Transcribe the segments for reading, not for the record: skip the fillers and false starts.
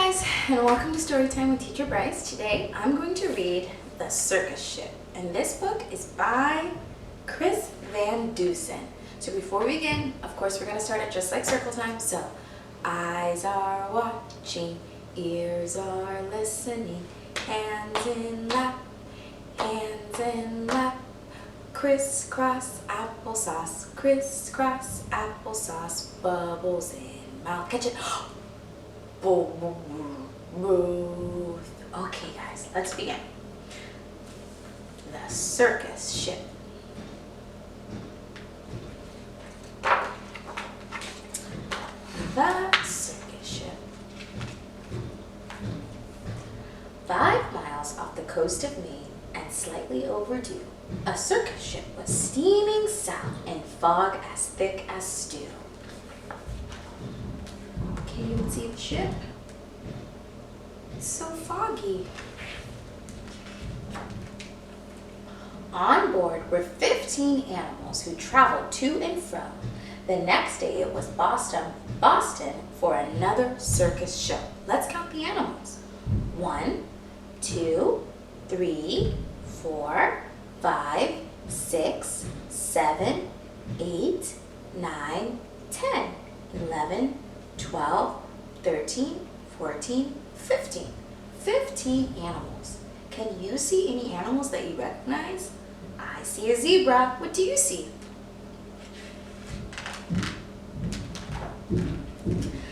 guys, and welcome to Storytime with Teacher Bryce. Today I'm going to read The Circus Ship, and this book is by Chris Van Dusen. So before we begin, of course we're going to start it just like circle time. So, eyes are watching, ears are listening, hands in lap, crisscross applesauce, crisscross applesauce, bubbles in mouth. Catch it. Okay guys, let's begin. The Circus Ship. The Circus Ship. 5 miles off the coast of Maine and slightly overdue, a circus ship was steaming south in fog as thick as stew. Can you even see the ship? It's so foggy. On board were 15 animals who traveled to and from. The next day it was Boston for another circus show. Let's count the animals. 1, 2, 3, 4, 5, 6, 7, 8, 9, 10, 11, 12, 13, 14, 15. 15 animals. Can you see any animals that you recognize? I see a zebra. What do you see?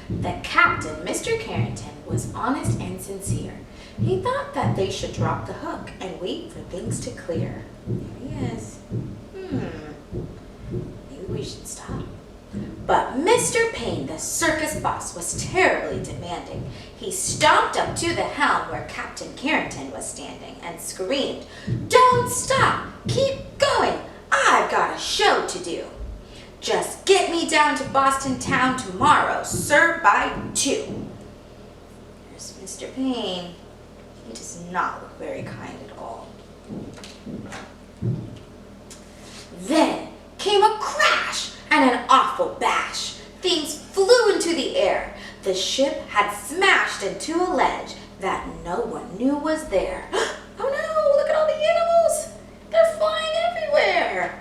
The captain, Mr. Carrington, was honest and sincere. He thought that they should drop the hook and wait for things to clear. There he is. Maybe we should stop. But Mr. Payne, the circus boss, was terribly demanding. He stomped up to the helm where Captain Carrington was standing and screamed, "Don't stop! Keep going! I've got a show to do. Just get me down to Boston town tomorrow, sir, by 2. There's Mr. Payne. He does not look very kind at all. Then came a crash and an awful bash. Things flew into the air. The ship had smashed into a ledge that no one knew was there. Oh no, look at all the animals. They're flying everywhere.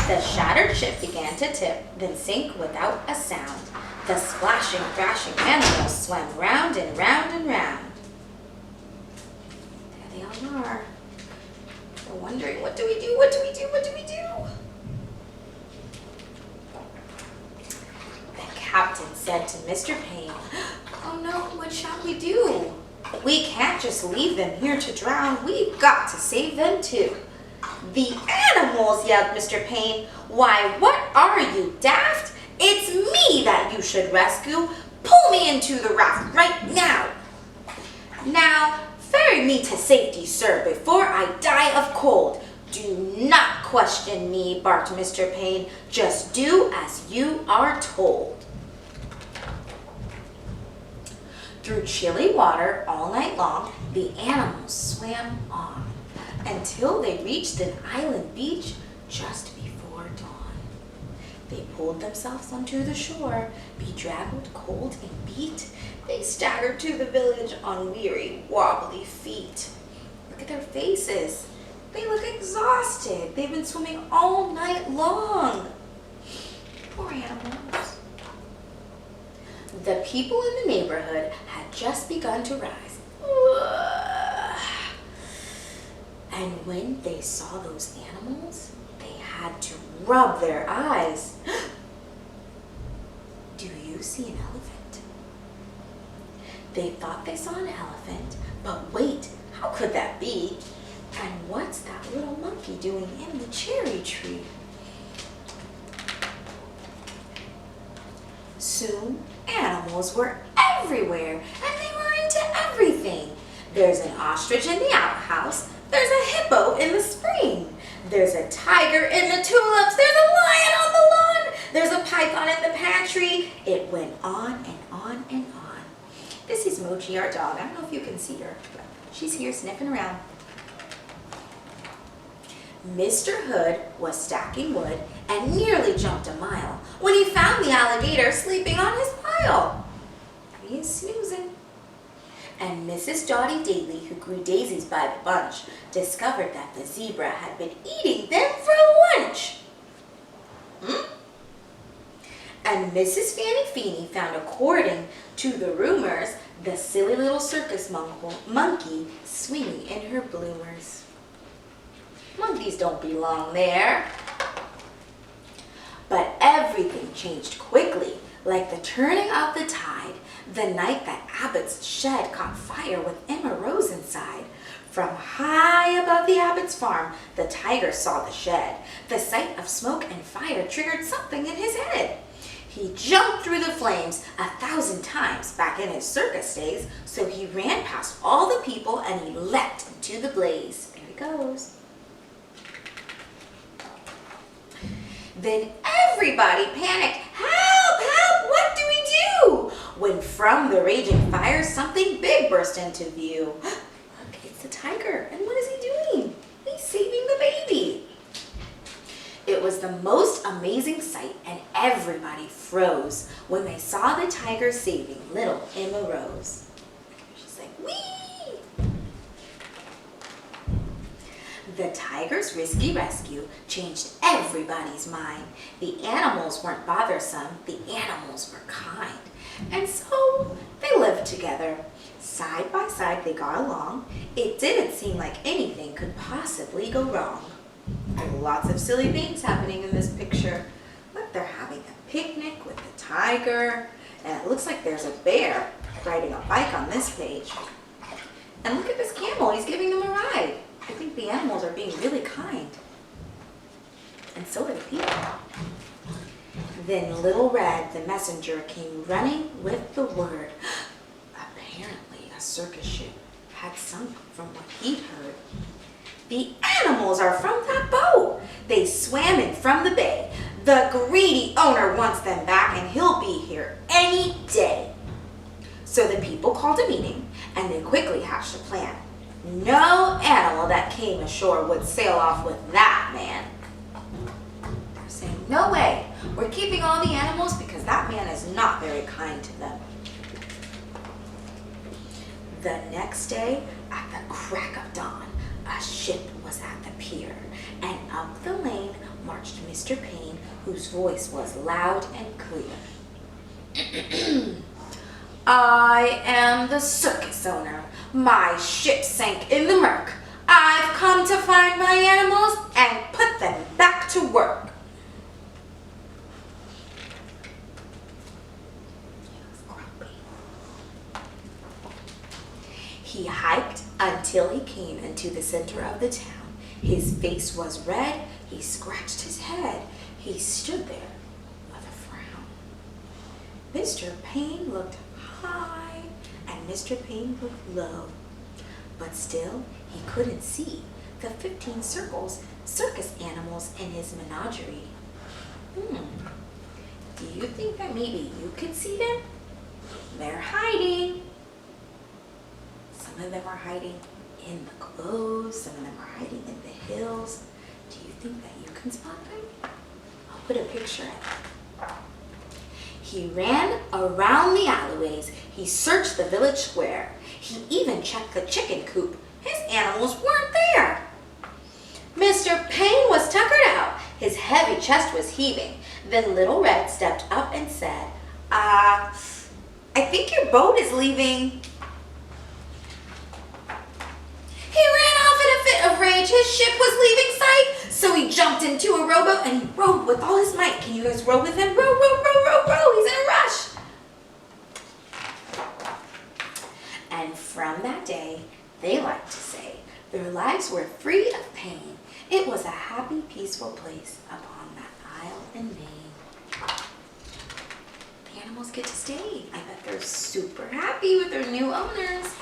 The shattered ship began to tip, then sink without a sound. The splashing, thrashing animals swam round and round and round. There they all are. They're wondering, what do we do? What do we do? What do we do? The captain said to Mr. Payne, "Oh no, what shall we do? We can't just leave them here to drown. We've got to save them too." "The animals!" yelled Mr. Payne. "Why, what are you, daft? It's me that you should rescue. Pull me into the raft right now. Now, ferry me to safety, sir, before I die of cold." "Do not question me," barked Mr. Payne. "Just do as you are told." Through chilly water all night long, the animals swam on until they reached an island beach just before dawn. They pulled themselves onto the shore, bedraggled, cold, and beat. They staggered to the village on weary, wobbly feet. Look at their faces. They look exhausted. They've been swimming all night long. Poor animals. The people in the neighborhood had just begun to rise. And when they saw those animals, they had to rub their eyes. Do you see an elephant? They thought they saw an elephant, but wait, how could that be? And what's that little monkey doing in the cherry tree? Soon, animals were everywhere, and they were into everything. There's an ostrich in the outhouse. There's a hippo in the spring. There's a tiger in the tulips. There's a lion on the lawn. There's a python in the pantry. It went on and on and on. This is Mochi, our dog. I don't know if you can see her, but she's here sniffing around. Mr. Hood was stacking wood and nearly jumped a mile when he found the alligator sleeping on his pile. smile. He is snoozing. And Mrs. Dottie Daly, who grew daisies by the bunch, discovered that the zebra had been eating them for lunch. And Mrs. Fanny Feeny found, according to the rumors, the silly little circus monkey swinging in her bloomers. Monkeys don't belong there. But everything changed quickly, like the turning of the tide, the night that Abbott's shed caught fire with Emma Rose inside. From high above the Abbott's farm, the tiger saw the shed. The sight of smoke and fire triggered something in his head. He jumped through the flames 1,000 times back in his circus days, so he ran past all the people and he leapt into the blaze. There he goes. Then everybody panicked. Help! Help! What do we do? When from the raging fire, something big burst into view. Look, it's the tiger. And what is he doing? He's saving the baby. It was the most amazing sight, and everybody froze when they saw the tiger saving little Emma Rose. She's like, whee! The tiger's risky rescue changed everybody's mind. The animals weren't bothersome, the animals were kind. And so they lived together. Side by side they got along. It didn't seem like anything could possibly go wrong. Lots of silly things happening in this picture. Look, they're having a picnic with the tiger. And it looks like there's a bear riding a bike on this page. And look at this camel, he's giving them a ride. I think the animals are being really kind. And so are the people. Then Little Red, the messenger, came running with the word. Apparently a circus ship had sunk from what he'd heard. The animals are from that boat. They swam in from the bay. The greedy owner wants them back and he'll be here any day. So the people called a meeting and they quickly hatched a plan. No animal that came ashore would sail off with that man. They're saying, no way. We're keeping all the animals because that man is not very kind to them. The next day, at the crack of dawn, a ship was at the pier, and up the lane marched Mr. Payne, whose voice was loud and clear. I am the circus owner. My ship sank in the murk. I've come to find my animals and put them back to work. He hiked until he came into the center of the town. His face was red. He scratched his head. He stood there with a frown. Mr. Payne looked high and Mr. Payne looked low. But still, he couldn't see the 15 circus animals in his menagerie. Do you think that maybe you could see them? They're hiding. Some of them are hiding in the clothes. Some of them are hiding in the hills. Do you think that you can spot them? I'll put a picture in. He ran around the alleyways. He searched the village square. He even checked the chicken coop. His animals weren't there. Mr. Payne was tuckered out. His heavy chest was heaving. Then Little Red stepped up and said, I think your boat is leaving. He ran off in a fit of rage. His ship was leaving sight. So he jumped into a rowboat and he rowed with all his might. Can you guys row with him? Row, row, row, row, row. He's in a rush. And from that day, they like to say, their lives were free of pain. It was a happy, peaceful place upon that Isle in Maine. The animals get to stay. I bet they're super happy with their new owners.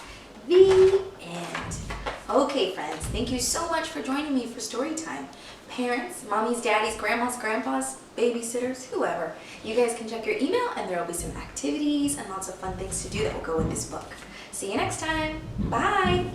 The end. Okay, friends, thank you so much for joining me for story time. Parents, mommies, daddies, grandmas, grandpas, babysitters, whoever. You guys can check your email and there will be some activities and lots of fun things to do that will go with this book. See you next time. Bye.